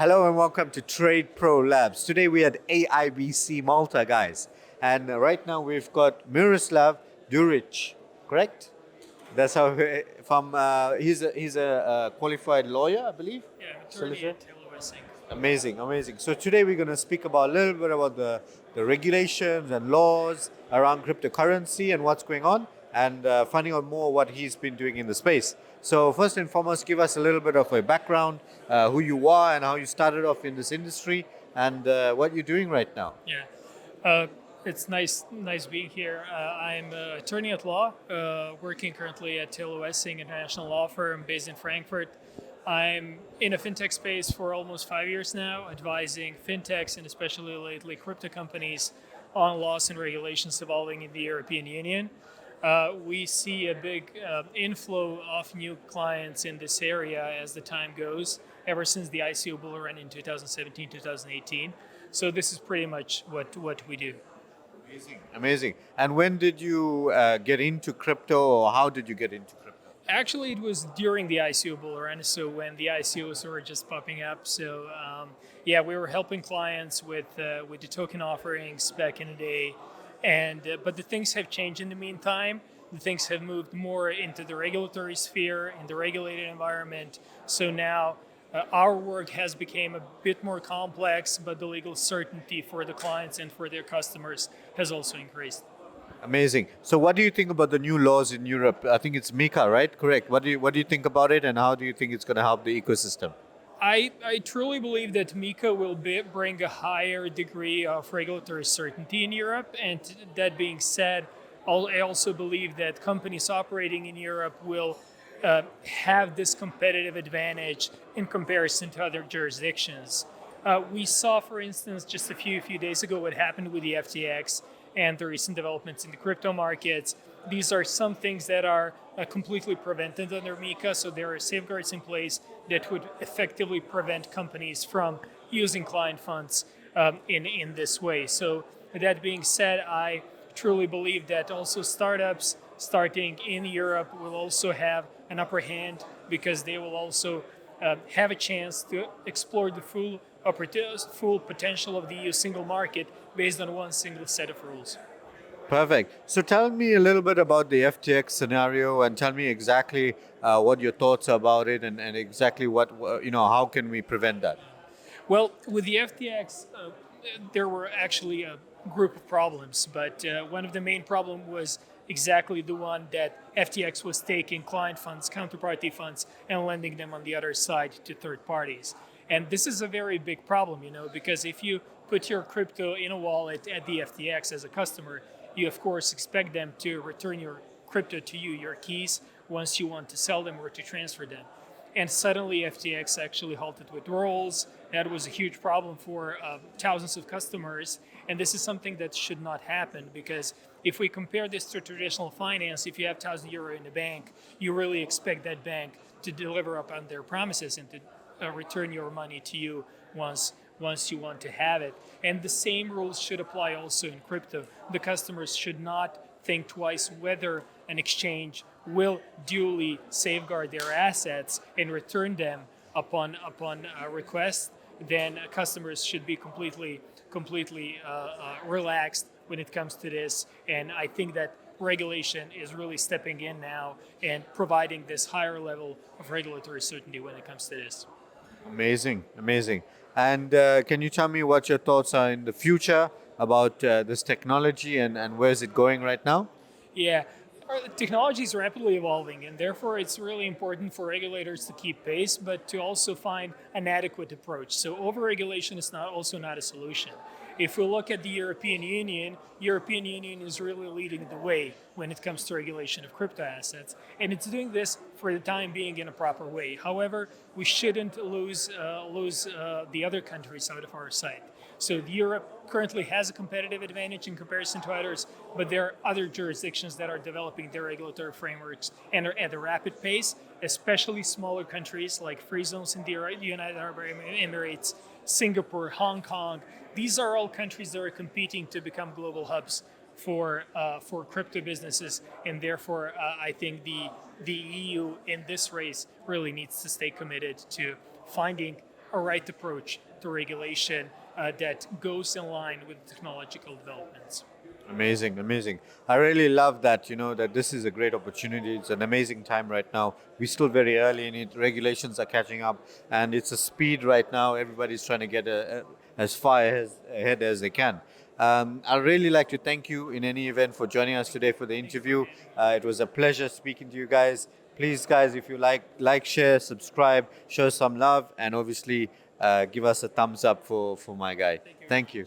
Hello and welcome to Trade Pro Labs. Today we at AIBC Malta, guys. And right now we've got Miroslav Duric, correct? That's how he's a qualified lawyer, I believe. Yeah, attorney Solicitor. at TPL Interview. Amazing, amazing. So today we're going to speak about a little bit about the regulations and laws around cryptocurrency and what's going on, and finding out more what he's been doing in the space. So first and foremost, give us a little bit of a background, who you are and how you started off in this industry, and what you're doing right now. Yeah, uh, it's nice being here. I'm an attorney at law, working currently at TPL International Law Firm based in Frankfurt. I'm in a fintech space for almost 5 years now, advising fintechs and especially lately crypto companies on laws and regulations evolving in the European Union. We see a big inflow of new clients in this area as the time goes, ever since the ICO bull run in 2017, 2018. So this is pretty much what we do. Amazing, amazing. And when did you get into crypto, or how did you get into crypto? Actually, it was during the ICO bull run, so when the ICOs were just popping up. So yeah, we were helping clients with the token offerings back in the day, and but the things have changed in the meantime. The things have moved more into the regulatory sphere, in the regulated environment. So now our work has become a bit more complex, but the legal certainty for the clients and for their customers has also increased. Amazing. So, what do you think about the new laws in Europe? I think it's MiCA, right? Correct. What do you think about it, and how do you think it's going to help the ecosystem? I truly believe that MiCA will bring a higher degree of regulatory certainty in Europe. And that being said, I also believe that companies operating in Europe will have this competitive advantage in comparison to other jurisdictions. We saw, for instance, just a few days ago what happened with the FTX and the recent developments in the crypto markets. These are some things that are completely prevented under MiCA, so there are safeguards in place that would effectively prevent companies from using client funds in this way. So that being said, I truly believe that also startups starting in Europe will also have an upper hand because they will also have a chance to explore the full potential of the EU single market based on one single set of rules. Perfect. So, tell me a little bit about the FTX scenario, and tell me exactly what your thoughts are about it, and exactly how can we prevent that? Well, with the FTX, there were actually a group of problems, but one of the main problems was exactly the one that FTX was taking client funds, counterparty funds, and lending them on the other side to third parties. And this is a very big problem, because if you put your crypto in a wallet at the FTX as a customer, you of course expect them to return your crypto to you, your keys, once you want to sell them or to transfer them. And suddenly FTX actually halted withdrawals. That was a huge problem for thousands of customers. And this is something that should not happen, because if we compare this to traditional finance, if you have €1,000 in the bank, you really expect that bank to deliver up on their promises and to return your money to you once you want to have it. And the same rules should apply also in crypto. The customers should not think twice whether an exchange will duly safeguard their assets and return them upon request. Then customers should be completely relaxed when it comes to this. And I think that regulation is really stepping in now and providing this higher level of regulatory certainty when it comes to this. Amazing, amazing. And can you tell me what your thoughts are in the future about this technology, and where is it going right now? Yeah, technology is rapidly evolving, and therefore it's really important for regulators to keep pace, but to also find an adequate approach. So overregulation is also not a solution. If we look at the European Union is really leading the way when it comes to regulation of crypto assets, and it's doing this for the time being in a proper way. However, we shouldn't lose the other countries out of our sight. So Europe currently has a competitive advantage in comparison to others, but there are other jurisdictions that are developing their regulatory frameworks and are at a rapid pace, especially smaller countries like free zones in the United Arab Emirates, Singapore, Hong Kong. These are all countries that are competing to become global hubs for crypto businesses, and therefore I think the EU in this race really needs to stay committed to finding a right approach to regulation that goes in line with technological developments. Amazing, amazing. I really love that, that this is a great opportunity. It's an amazing time right now. We're still very early in it. Regulations are catching up, and it's a speed right now. Everybody's trying to get as far ahead as they can. I'd really like to thank you in any event for joining us today for the interview. It was a pleasure speaking to you guys. Please, guys, if you like, share, subscribe, show some love, and obviously give us a thumbs up for my guy. Thank you.